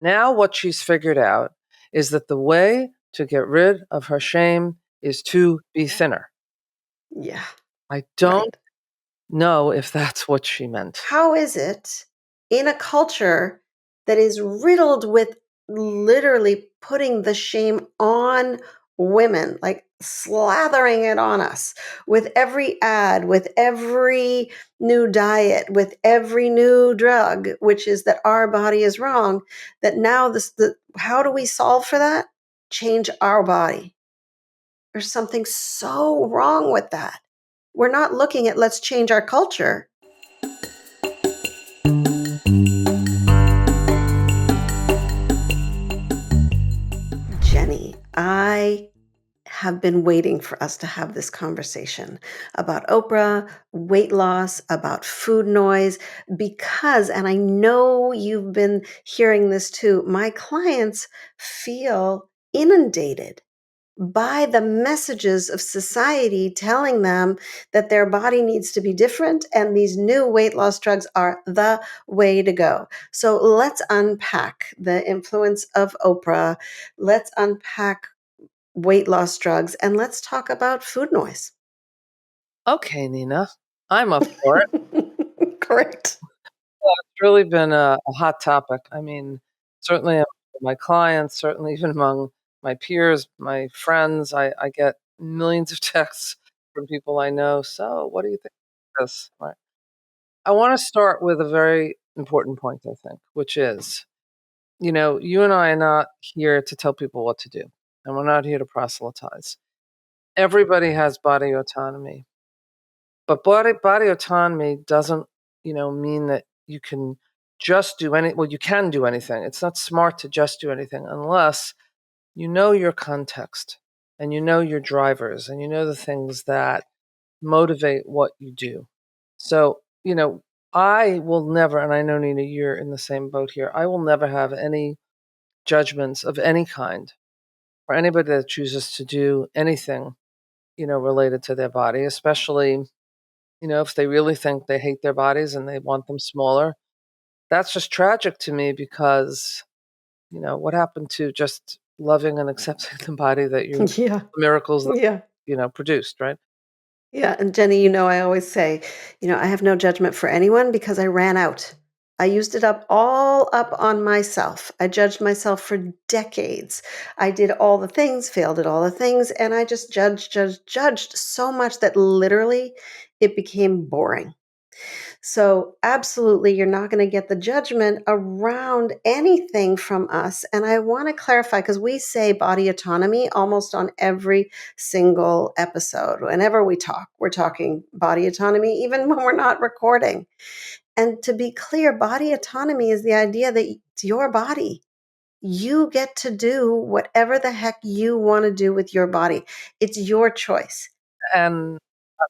Now what she's figured out is that the way to get rid of her shame is to be thinner. Yeah. I don't Right. know if that's what she meant. How is it in a culture that is riddled with literally putting the shame on women, like slathering it on us with every ad, with every new diet, with every new drug, which is that our body is wrong, that now how do we solve for that? Change our body. There's something so wrong with that. We're not looking at let's change our culture. Jennie, I have been waiting for us to have this conversation about Oprah, weight loss, about food noise, because, and I know you've been hearing this too, my clients feel inundated by the messages of society telling them that their body needs to be different and these new weight loss drugs are the way to go. So let's unpack the influence of Oprah. Let's unpack weight loss drugs and let's talk about food noise. Okay, Nina, I'm up for it. Great. It's really been a hot topic. I mean, certainly among my clients, certainly even among my peers, my friends, I get millions of texts from people I know. So, what do you think of this? Right. I want to start with a very important point, I think, which is, you and I are not here to tell people what to do, and we're not here to proselytize. Everybody has body autonomy, but body autonomy doesn't, mean that you can just do you can do anything. It's not smart to just do anything unless you know your context and you know your drivers and you know the things that motivate what you do. So, I will never, and I know Nina, you're in the same boat here, I will never have any judgments of any kind for anybody that chooses to do anything, related to their body, especially, if they really think they hate their bodies and they want them smaller. That's just tragic to me because, what happened to just loving and accepting the body that you Yeah. miracles, Yeah. produced, right? Yeah. And Jenny, I always say, I have no judgment for anyone because I ran out. I used it all up on myself. I judged myself for decades. I did all the things, failed at all the things, and I just judged so much that literally it became boring. So, absolutely, you're not going to get the judgment around anything from us. And I want to clarify because we say body autonomy almost on every single episode. Whenever we talk, we're talking body autonomy, even when we're not recording. And to be clear, body autonomy is the idea that it's your body. You get to do whatever the heck you want to do with your body. It's your choice. And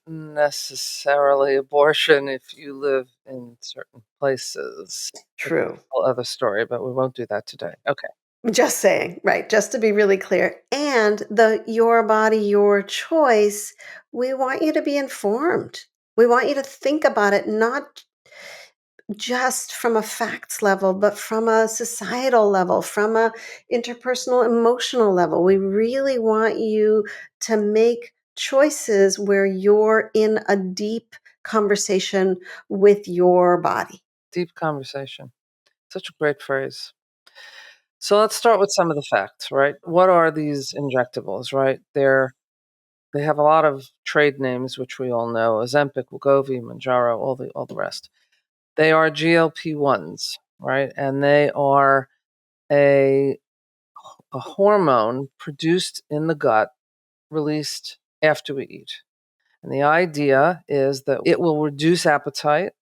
not necessarily abortion if you live in certain places. It's a True. whole other story, but we won't do that today. Okay. Just saying, right, just to be really clear. And the your body, your choice, we want you to be informed. We want you to think about it not just from a facts level, but from a societal level, from a interpersonal emotional level. We really want you to make choices where you're in a deep conversation with your body. Deep conversation. Such a great phrase. So let's start with some of the facts, right? What are these injectables, right? They have a lot of trade names, which we all know: Ozempic, Wegovy, Manjaro, all the rest. They are GLP-1s, right? And they are a hormone produced in the gut, released after we eat. And the idea is that it will reduce appetite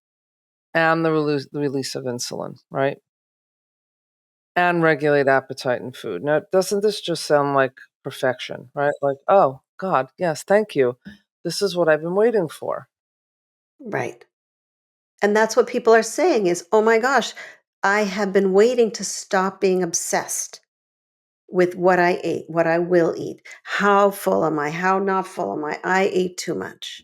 and the release of insulin, right? And regulate appetite in food. Now, doesn't this just sound like perfection, right? Like, oh, God, yes, thank you. This is what I've been waiting for. Right. And that's what people are saying is, "Oh my gosh, I have been waiting to stop being obsessed with what I ate, what I will eat. How full am I? How not full am I? I ate too much."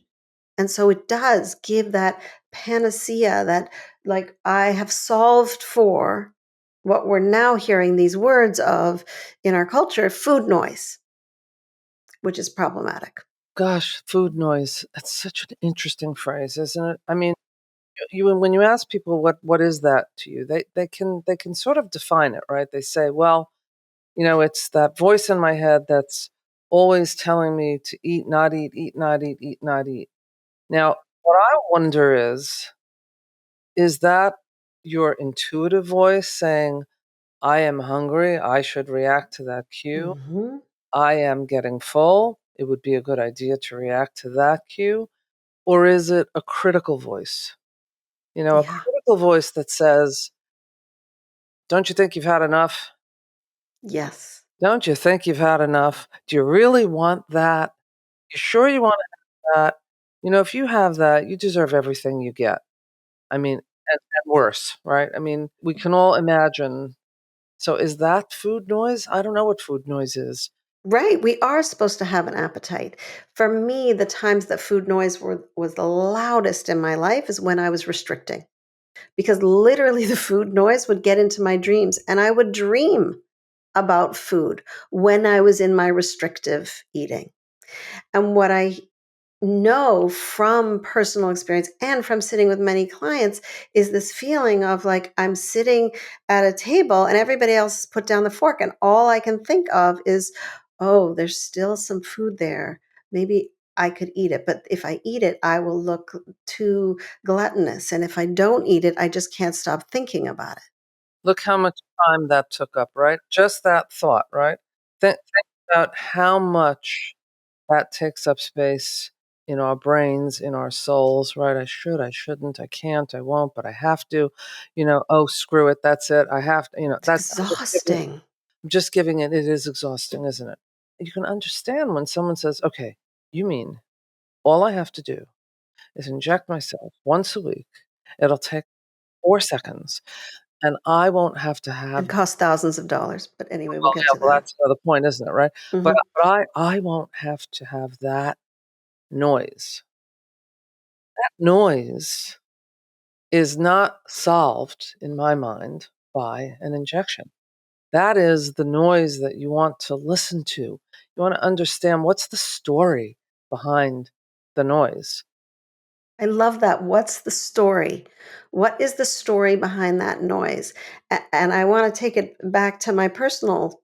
And so it does give that panacea that like I have solved for What we're now hearing these words of in our culture, food noise, which is problematic. Gosh, food noise. That's such an interesting phrase, isn't it? I mean, you when you ask people what is that to you, they can sort of define it, right? They say, well, it's that voice in my head that's always telling me to eat, not eat, eat, not eat, eat, not eat. Now, what I wonder is that your intuitive voice saying, I am hungry, I should react to that cue. Mhm. I am getting full. It would be a good idea to react to that cue. Or is it a critical voice? A Yeah. critical voice that says, don't you think you've had enough? Yes. Don't you think you've had enough? Do you really want that? You sure you want that? If you have that, you deserve everything you get. I mean, and worse, right? I mean, we can all imagine. So is that food noise? I don't know what food noise is. Right, we are supposed to have an appetite. For me, the times that food noise was the loudest in my life is when I was restricting, because literally the food noise would get into my dreams, and I would dream about food when I was in my restrictive eating. And what I know from personal experience and from sitting with many clients is this feeling of like I'm sitting at a table and everybody else has put down the fork, and all I can think of is, oh, there's still some food there. Maybe I could eat it, but if I eat it, I will look too gluttonous. And if I don't eat it, I just can't stop thinking about it. Look how much time that took up, right? Just that thought, right? Think about how much that takes up space in our brains, in our souls, right? I should, I shouldn't, I can't, I won't, but I have to. Oh, screw it, that's it. I have to, It's that's exhausting. I'm just giving it. It is exhausting, isn't it? You can understand when someone says, okay, you mean all I have to do is inject myself once a week. It'll take 4 seconds, and I won't have to have. And cost thousands of dollars. But anyway, we'll Well, get yeah, to well, that. that's another point, isn't it, right? But Mhm. but I won't have to have that noise. That noise is not solved, in my mind, by an injection. That is the noise that you want to listen to. You wanna understand what's the story behind the noise. I love that. What's the story? What is the story behind that noise? And I want to take it back to my personal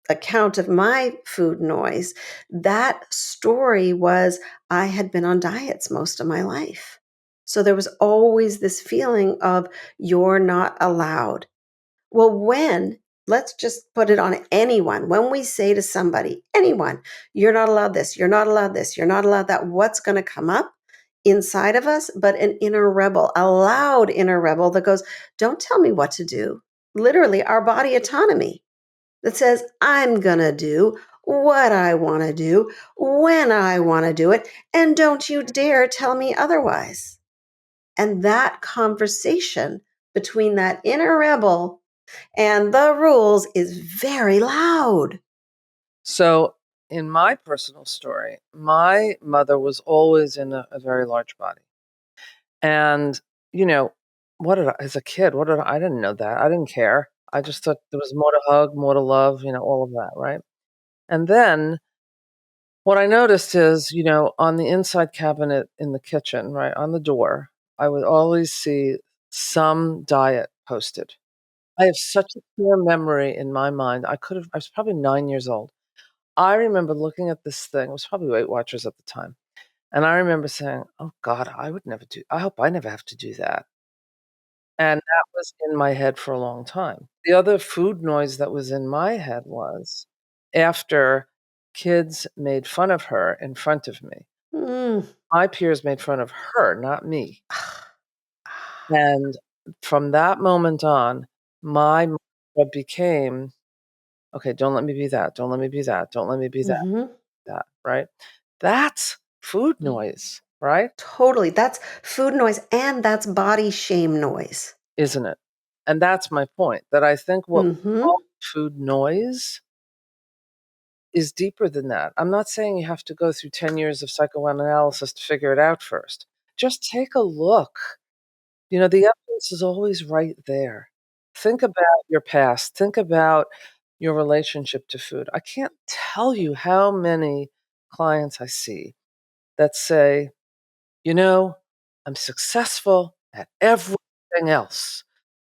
account of my food noise. That story was I had been on diets most of my life. So there was always this feeling of you're not allowed. Well, let's just put it on anyone. When we say to somebody, anyone, you're not allowed this, you're not allowed this, you're not allowed that, what's going to come up inside of us? But an inner rebel, a loud inner rebel that goes, don't tell me what to do. Literally, our body autonomy that says, I'm going to do what I want to do when I want to do it. And don't you dare tell me otherwise. And that conversation between that inner rebel and the rules is very loud. So, in my personal story, my mother was always in a very large body. And, you know, what did as a kid, I didn't know that. I didn't care. I just thought there was more to hug, more to love, all of that, right? And then what I noticed is, on the inside cabinet in the kitchen, right, on the door, I would always see some diet posted. I have such a clear memory in my mind. I was probably 9 years old. I remember looking at this thing, it was probably Weight Watchers at the time, and I remember saying, "Oh god, I hope I never have to do that." And that was in my head for a long time. The other food noise that was in my head was after kids made fun of her in front of me. Mm. My peers made fun of her, not me. And from that moment on, my mantra became, "Okay, don't let me be that, don't let me be that, don't let me be Mhm. that," right? That's food noise, right? Totally. That's food noise and that's body shame noise. Isn't it? And that's my point, that I think what we Mhm. call food noise is deeper than that. I'm not saying you have to go through 10 years of psychoanalysis to figure it out first. Just take a look. The evidence is always right there. Think about your past. Think about your relationship to food. I can't tell you how many clients I see that say, you know, I'm successful at everything else,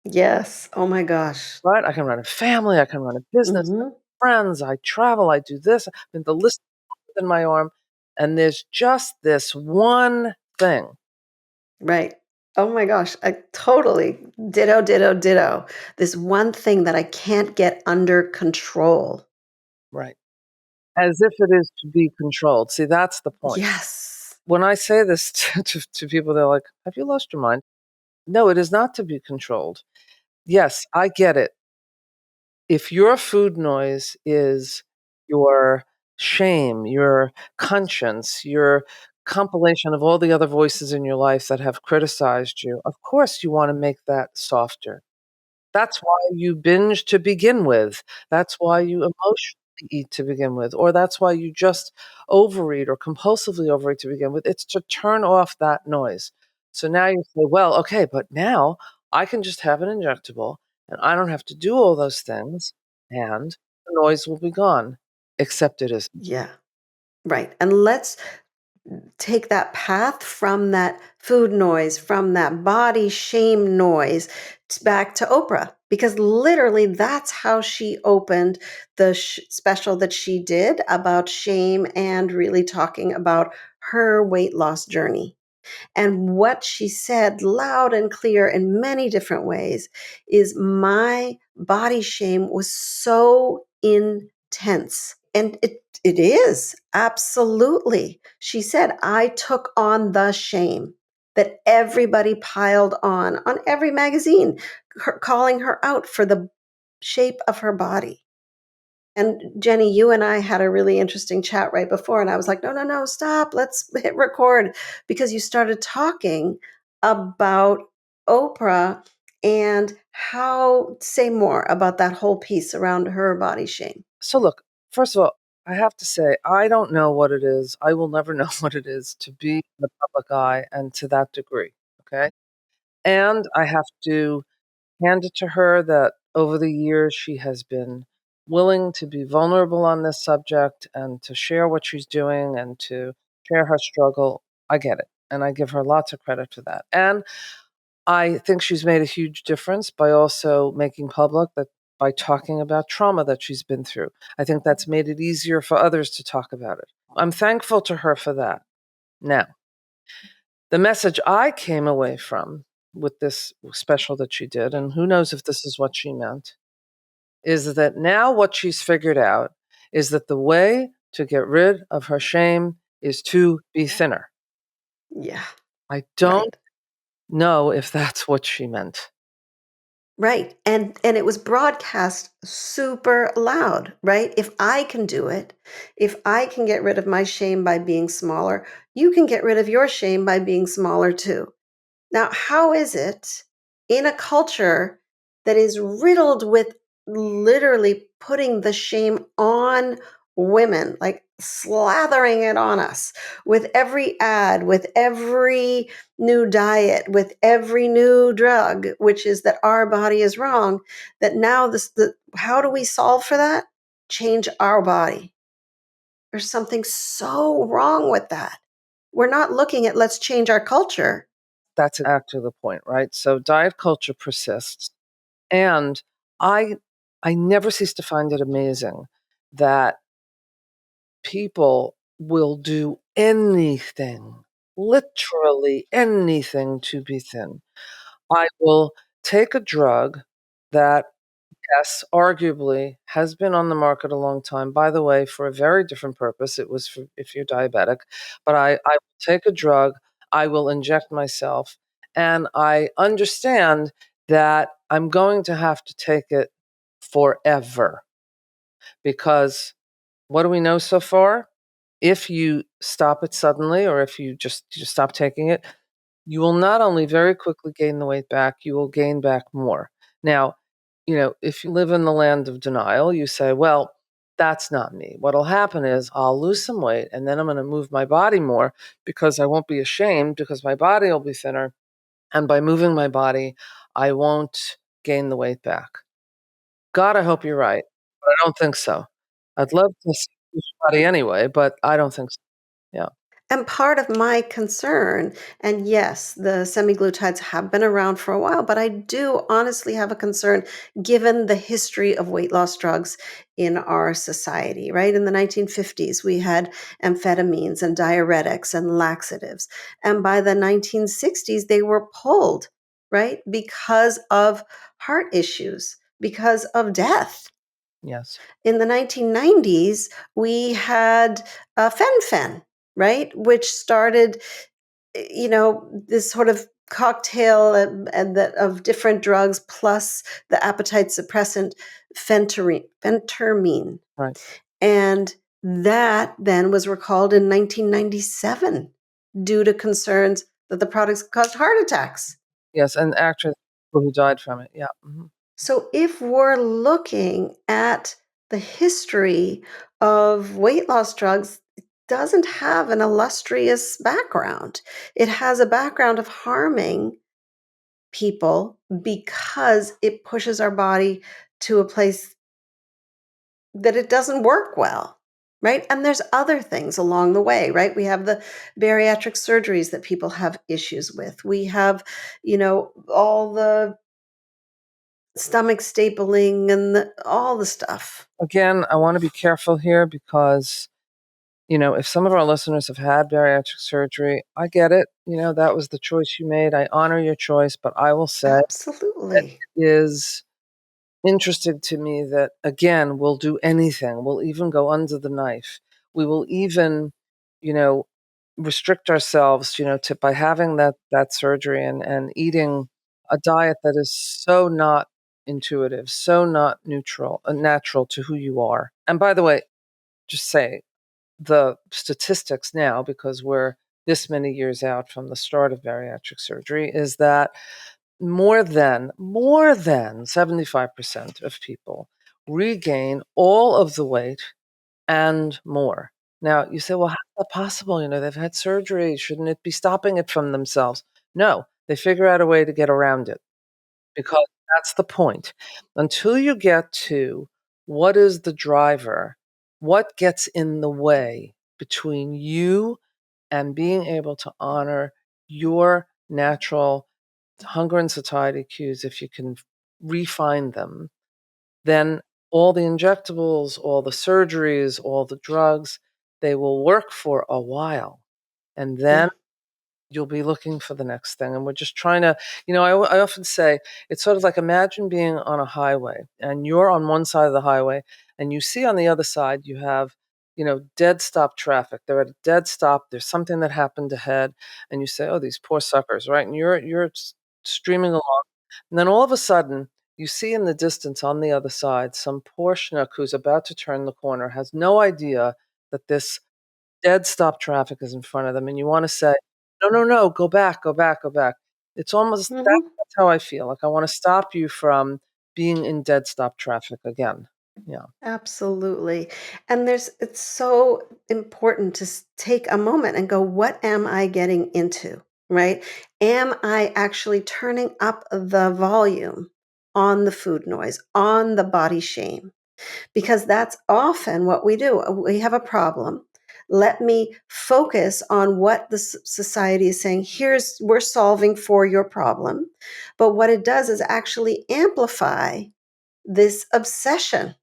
Yes. Oh my gosh. right? I can run a family, I can run a business, I have Mhm. friends, I travel, I do this. I mean, the list is in my arm. And there's just this one thing, Right. Oh my gosh, I totally ditto, ditto, ditto. This one thing that I can't get under control. right? As if it is to be controlled. See, that's the point. Yes. When I say this to people, they're like, have you lost your mind? No, it is not to be controlled. Yes, I get it. If your food noise is your shame, your conscience, your compilation of all the other voices in your life that have criticized you, of course you want to make that softer. That's why you binge to begin with. That's why you emotionally eat to begin with, or that's why you just overeat or compulsively overeat to begin with. It's to turn off that noise. So now you say, well, okay, but now I can just have an injectable and I don't have to do all those things and the noise will be gone, except it isn't. Yeah. Right. And let's take that path from that food noise, from that body shame noise back to Oprah, because literally that's how she opened the special that she did about shame and really talking about her weight loss journey. And what she said loud and clear in many different ways is my body shame was so intense. And it is absolutely. She said, I took on the shame that everybody piled on every magazine, calling her out for the shape of her body. And Jenny, you and I had a really interesting chat right before, and I was like, no, no, no, stop. Let's hit record because you started talking about Oprah and how, say more about that whole piece around her body shame. So look, first of all, I have to say, I don't know what it is. I will never know what it is to be in the public eye and to that degree. Okay. And I have to hand it to her that over the years she has been willing to be vulnerable on this subject and to share what she's doing and to share her struggle. I get it. And I give her lots of credit for that. And I think she's made a huge difference by also making public that by talking about trauma that she's been through. I think that's made it easier for others to talk about it. I'm thankful to her for that. Now, the message I came away from with this special that she did, and who knows if this is what she meant, is that now what she's figured out is that the way to get rid of her shame is to be thinner. Yeah, I right. don't know if that's what she meant. Right. And it was broadcast super loud, right? If I can do it, if I can get rid of my shame by being smaller, you can get rid of your shame by being smaller too. Now, how is it in a culture that is riddled with literally putting the shame on women, like slathering it on us with every ad, with every new diet, with every new drug, which is that our body is wrong, that now how do we solve for that? Change our body. There's something so wrong with that. We're not looking at let's change our culture. That's actually the point, right? So diet culture persists. And I I never cease to find it amazing that people will do anything, literally anything to be thin. I will take a drug that, yes, arguably has been on the market a long time, by the way, for a very different purpose. It was for if you're diabetic, but I will take a drug, I will inject myself, and I understand that I'm going to have to take it forever because what do we know so far? If you stop it suddenly or if you just stop taking it, you will not only very quickly gain the weight back, you will gain back more. Now, if you live in the land of denial, you say, well, that's not me. What'll happen is I'll lose some weight and then I'm going to move my body more because I won't be ashamed because my body will be thinner. And by moving my body, I won't gain the weight back. God, I hope you're right, but I don't think so. I'd love to see this body anyway, but I don't think so. Yeah. And part of my concern, and yes, the semiglutides have been around for a while, but I do honestly have a concern given the history of weight loss drugs in our society, right? In the 1950s, we had amphetamines and diuretics and laxatives. And by the 1960s, they were pulled, right? Because of heart issues, because of death. Yes. In the 1990s, we had fen-phen, right, which started, this sort of cocktail of different drugs plus the appetite suppressant phentermine. Right. And that then was recalled in 1997 due to concerns that the products caused heart attacks. Yes, and actually people who died from it. Yeah. Mhm. So if we're looking at the history of weight loss drugs, it doesn't have an illustrious background. It has a background of harming people because it pushes our body to a place that it doesn't work well. Right. And there's other things along the way, right? We have the bariatric surgeries that people have issues with. We have, all the stomach stapling and all the stuff. Again, I wanna be careful here because, if some of our listeners have had bariatric surgery, I get it. That was the choice you made. I honor your choice, but I will say that Absolutely. it is interesting to me that, again, we'll do anything. We'll even go under the knife. We will even, you know, restrict ourselves, to by having that surgery and eating a diet that is so not intuitive, so not natural to who you are. And by the way, just say the statistics now, because we're this many years out from the start of bariatric surgery, is that more than 75% of people regain all of the weight and more. Now, you say, "Well, how's that possible? They've had surgery. Shouldn't it be stopping it from themselves?" No, they figure out a way to get around it because that's the point. Until you get to what is the driver, what gets in the way between you and being able to honor your natural hunger and satiety cues, if you can refine them, then all the injectables, all the surgeries, all the drugs, they will work for a while. And then Yeah. you'll be looking for the next thing. And we're just trying to, I often say it's sort of like imagine being on a highway and you're on one side of the highway and you see on the other side you have, dead stop traffic. They're at a dead stop. There's something that happened ahead. And you say, oh, these poor suckers, right? And you're streaming along. And then all of a sudden, you see in the distance on the other side some poor schnook who's about to turn the corner, has no idea that this dead stop traffic is in front of them, and you wanna say, "No, no, no, go back, go back, go back." It's almost Mhm. that's how I feel, like I wanna stop you from being in dead stop traffic again. Yeah. Absolutely. And it's so important to take a moment and go, what am I getting into? Right? Am I actually turning up the volume on the food noise, on the body shame? Because that's often what we do. We have a problem. Let me focus on what the society is saying. We're solving for your problem. But what it does is actually amplify this obsession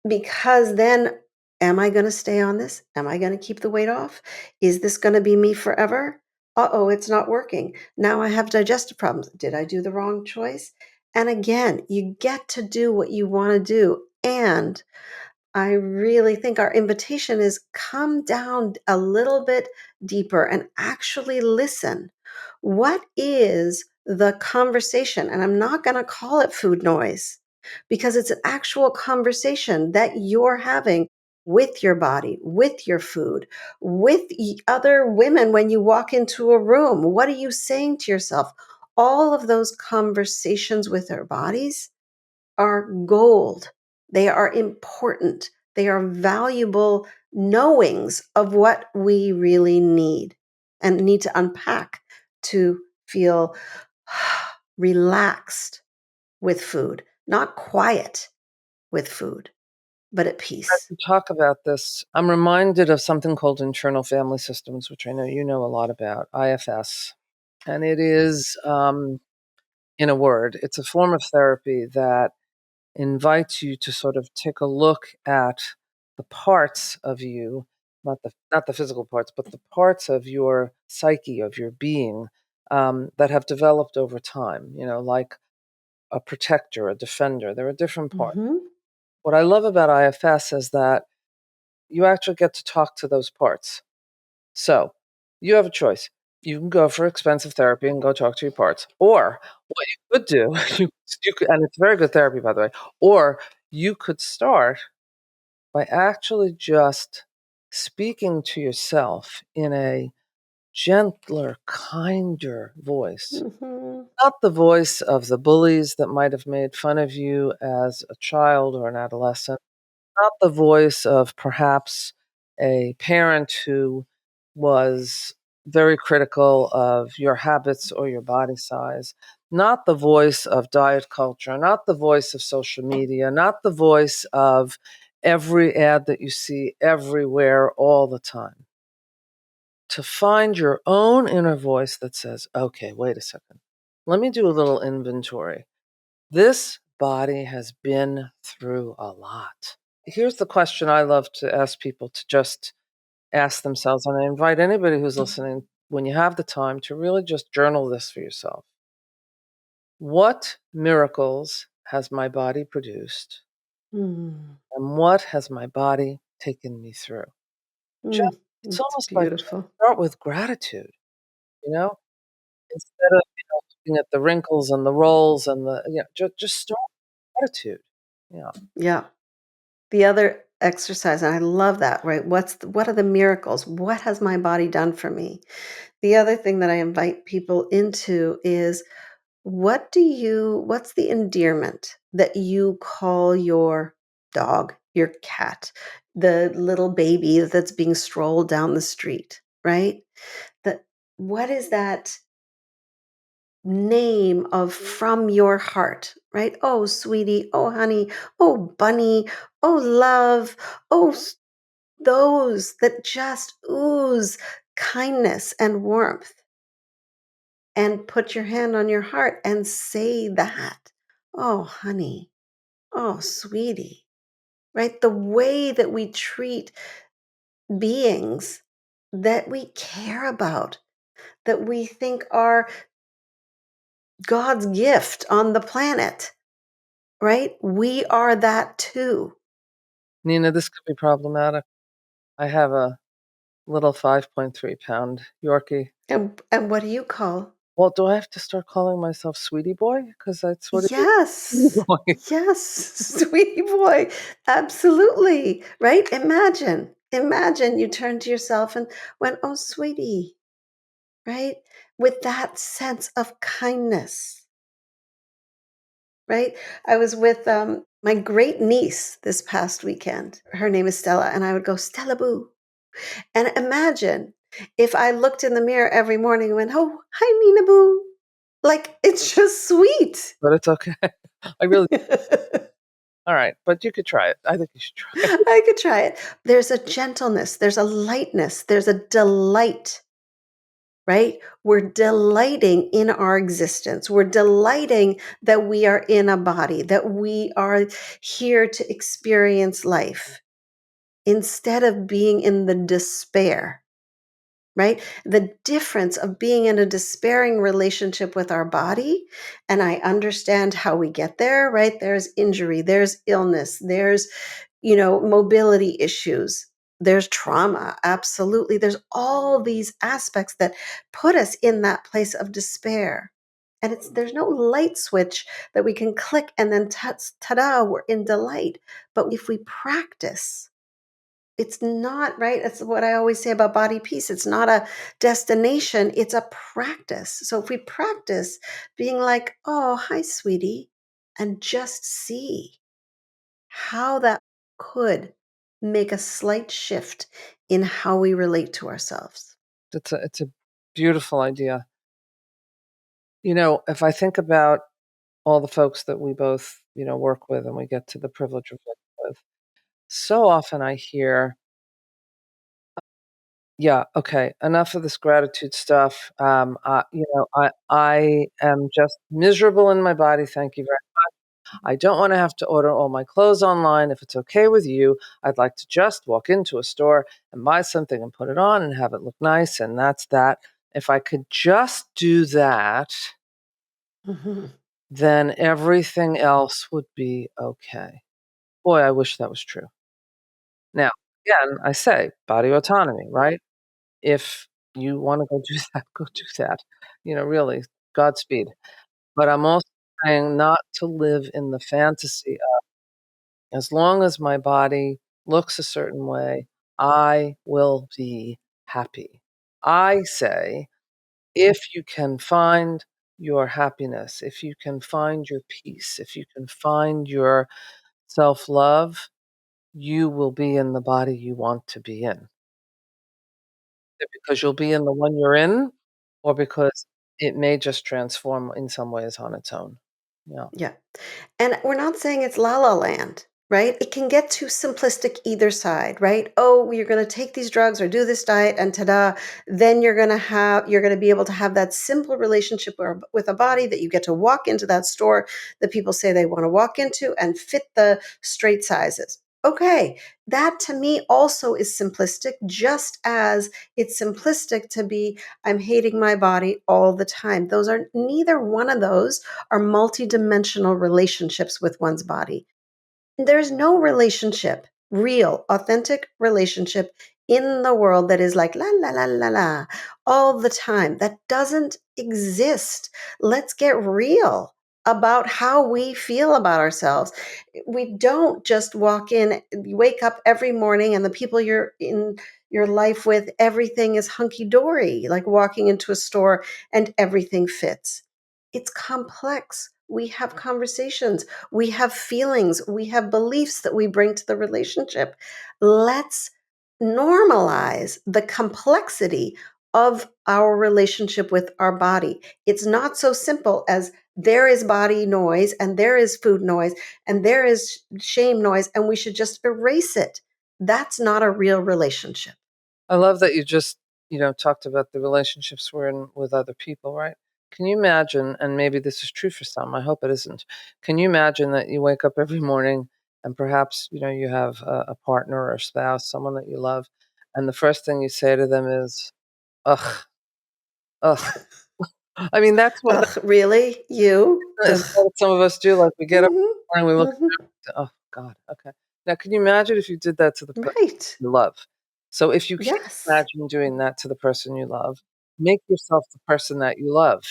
because then, am I going to stay on this? Am I going to keep the weight off? Is this going to be me forever? Uh-oh, it's not working. Now I have digestive problems. Did I do the wrong choice? And again, you get to do what you want to do. And I really think our invitation is come down a little bit deeper and actually listen. What is the conversation? And I'm not going to call it food noise because it's an actual conversation that you're having with your body, with your food, with other women when you walk into a room. What are you saying to yourself? All of those conversations with our bodies are gold. They are important. They are valuable knowings of what we really need and need to unpack to feel relaxed with food, not quiet with food, but at As peace. we talk about this, I'm reminded of something called internal family systems, which I know you know a lot about, IFS. And it is, in a word, it's a form of therapy that invites you to sort of take a look at the parts of you, not the physical parts, but the parts of your psyche, of your being, that have developed over time, like a protector, a defender. There are different parts. Mhm. What I love about IFS is that you actually get to talk to those parts. So you have a choice. You can go for expensive therapy and go talk to your parts. Or what you could do, you could, and it's very good therapy, by the way, or you could start by actually just speaking to yourself in a gentler, kinder voice. Mhm. Not the voice of the bullies that might have made fun of you as a child or an adolescent, not the voice of perhaps a parent who was very critical of your habits or your body size, not the voice of diet culture, not the voice of social media, not the voice of every ad that you see everywhere all the time. To find your own inner voice that says, okay, wait a second. Let me do a little inventory. This body has been through a lot. Here's the question I love to ask people to just ask themselves, and I invite anybody who's listening, when you have the time, to really just journal this for yourself. What miracles has my body produced, Mm. and what has my body taken me through? Just, Mm. it's It's almost like just beautiful. start with gratitude, you know, instead of looking at the wrinkles and the rolls and just start with gratitude. Yeah. Yeah. The other exercise, and I love that, right? What are the miracles? What has my body done for me? The other thing that I invite people into is what's the endearment that you call your dog, your cat, the little baby that's being strolled down the street, right? That what is that name of from your heart, right? Oh, sweetie, oh, honey, oh, bunny, oh, love, oh, those that just ooze kindness and warmth. And put your hand on your heart and say that. Oh, honey, oh, sweetie, right? The way that we treat beings that we care about, that we think are God's gift on the planet, right? We are that too. Nina, this could be problematic. I have a little 5.3 pound Yorkie. And what do you call? Well, do I have to start calling myself Sweetie Boy? Because that's what it is. Yes. Sweetie Boy. Yes, sweetie boy. Absolutely. Right? Imagine you turned to yourself and went, "Oh, sweetie." Right? With that sense of kindness, right? I was with my great niece this past weekend. Her name is Stella, and I would go, Stella Boo. And imagine if I looked in the mirror every morning and went, oh, hi, Nina Boo. Like, it's just sweet. But it's okay. I really all right, but you could try it. I think you should try it. I could try it. There's a gentleness, there's a lightness, there's a delight, right? We're delighting in our existence. We're delighting that we are in a body, that we are here to experience life instead of being in the despair, right? The difference of being in a despairing relationship with our body, and I understand how we get there, right? There's injury, there's illness, there's, mobility issues, there's trauma. Absolutely. There's all these aspects that put us in that place of despair. And there's no light switch that we can click and then ta-da, we're in delight. But if we practice, it's not, right? It's what I always say about body peace. It's not a destination, it's a practice. So if we practice being like, oh, hi, sweetie, and just see how that could make a slight shift in how we relate to ourselves. It's a beautiful idea. If I think about all the folks that we both, work with and we get to the privilege of working with, so often I hear, "Yeah, okay, enough of this gratitude stuff. I am just miserable in my body, thank you very I don't wanna have to order all my clothes online. If it's okay with you, I'd like to just walk into a store and buy something and put it on and have it look nice, and that's that. If I could just do that, Mhm. then everything else would be okay." Boy, I wish that was true. Now, again, I say body autonomy, right? If you wanna go do that, go do that. Really, Godspeed. But I'm also saying not to live in the fantasy as long as my body looks a certain way, I will be happy. I say, if you can find your happiness, if you can find your peace, if you can find your self love, you will be in the body you want to be in. Because you'll be in the one you're in, or because it may just transform in some ways on its own. Yeah. Yeah. And we're not saying it's la la land, right? It can get too simplistic either side, right? Oh, you're going to take these drugs or do this diet and ta-da, then you're going to be able to have that simple relationship with a body that you get to walk into that store that people say they want to walk into and fit the straight sizes. Okay, that to me also is simplistic, just as it's simplistic to be, I'm hating my body all the time. Those are neither one of those are multidimensional relationships with one's body. There's no relationship, real, authentic relationship in the world that is like la la la la la all the time. That doesn't exist. Let's get real about how we feel about ourselves. We don't just walk in, you wake up every morning and the people you're in your life with, everything is hunky dory, like walking into a store and everything fits. It's complex. We have conversations, we have feelings, we have beliefs that we bring to the relationship. Let's normalize the complexity of our relationship with our body. It's not so simple as there is body noise and there is food noise and there is shame noise and we should just erase it. That's not a real relationship. I love that you just, talked about the relationships we're in with other people, right? Can you imagine, and maybe this is true for some, I hope it isn't. Can you imagine that you wake up every morning and perhaps, you have a partner or a spouse, someone that you love, and the first thing you say to them is, ugh, ugh. I mean, Ugh, really? You? isn't that Ugh. what some of us do? Like we get up Mhm. and we look Mhm. oh God, okay. Now can you imagine if you did that to the person Right. you love? So if you can't Yes. imagine doing that to the person you love, make yourself the person that you love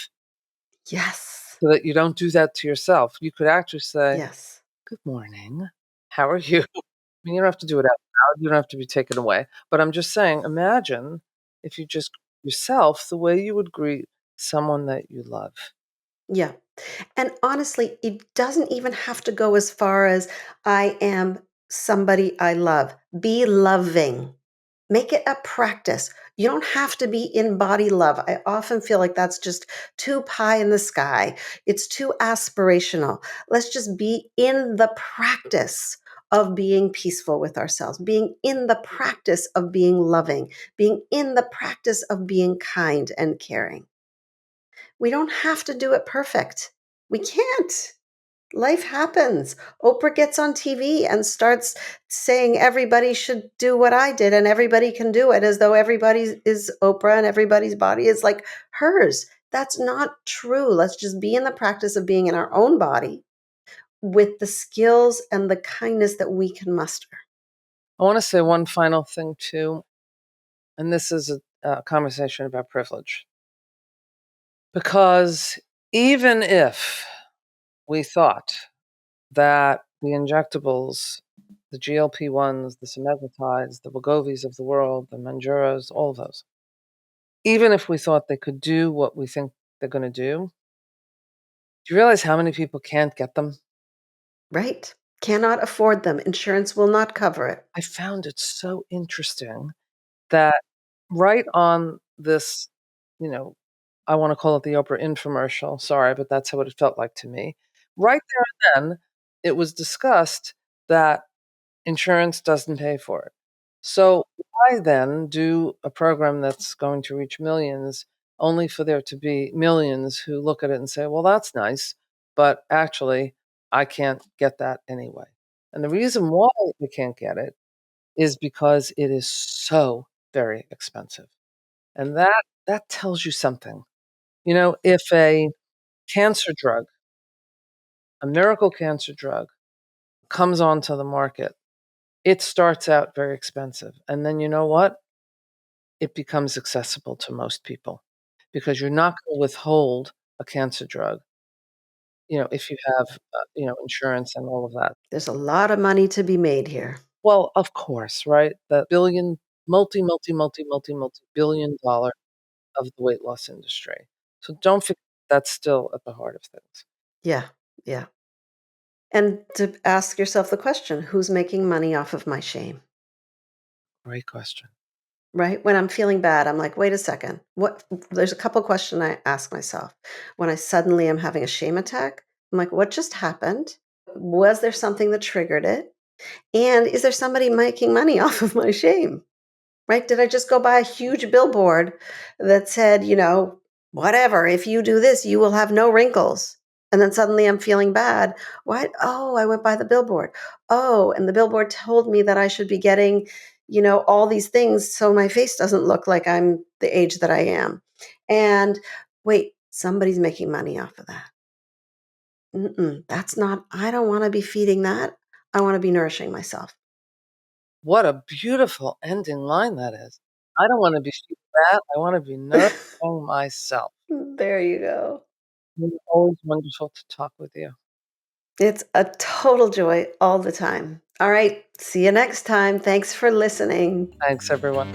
Yes. so that you don't do that to yourself. You could actually say, Yes. "Good morning. How are you?" I mean, you don't have to do it out loud. You don't have to be taken away. But I'm just saying, imagine if you just greet yourself the way you would greet someone that you love. Yeah. And honestly, it doesn't even have to go as far as I am somebody I love. Be loving. Make it a practice. You don't have to be in body love. I often feel like that's just too pie in the sky. It's too aspirational. Let's just be in the practice of being peaceful with ourselves, being in the practice of being loving, being in the practice of being kind and caring. We don't have to do it perfect. We can't. Life happens. Oprah gets on TV and starts saying everybody should do what I did and everybody can do it as though everybody is Oprah and everybody's body is like hers. That's not true. Let's just be in the practice of being in our own body with the skills and the kindness that we can muster. I wanna say one final thing too, and this is a conversation about privilege. Because even if we thought that the injectables, the GLP-1s, the semaglutides, the Wegovy's of the world, the Manjuros, all of those, even if we thought they could do what we think they're gonna do you realize how many people can't get them? Right? Cannot afford them. Insurance will not cover it. I found it so interesting that right on this, you know, I wanna call it the Oprah infomercial, sorry, but that's what it felt like to me, right there and then, it was discussed that insurance doesn't pay for it. So why then do a program that's going to reach millions only for there to be millions who look at it and say, "Well, that's nice, but actually, I can't get that anyway." And the reason why they can't get it is because it is so very expensive. And that tells you something. If a cancer drug, a miracle cancer drug comes onto the market, it starts out very expensive. And then you know what? It becomes accessible to most people because you're not going to withhold a cancer drug, if you have, insurance and all of that. There's a lot of money to be made here. Well, of course, right? The multi-billion dollar of the weight loss industry. So don't forget that's still at the heart of things. Yeah, yeah. And to ask yourself the question, who's making money off of my shame? Great question. Right? When I'm feeling bad, I'm like, wait a second. What there's a couple questions I ask myself. When I suddenly am having a shame attack, I'm like, what just happened? Was there something that triggered it? And is there somebody making money off of my shame? Right? Did I just go by a huge billboard that said, whatever, if you do this, you will have no wrinkles. And then suddenly I'm feeling bad. What? Oh, I went by the billboard. Oh, and the billboard told me that I should be getting, all these things so my face doesn't look like I'm the age that I am. And wait, somebody's making money off of that. That's not, I don't want to be feeding that. I want to be nourishing myself. What a beautiful ending line that is. I don't wanna be feeding that, I wanna be nourishing myself. There you go. It's always wonderful to talk with you. It's a total joy all the time. All right. See you next time. Thanks for listening. Thanks, everyone.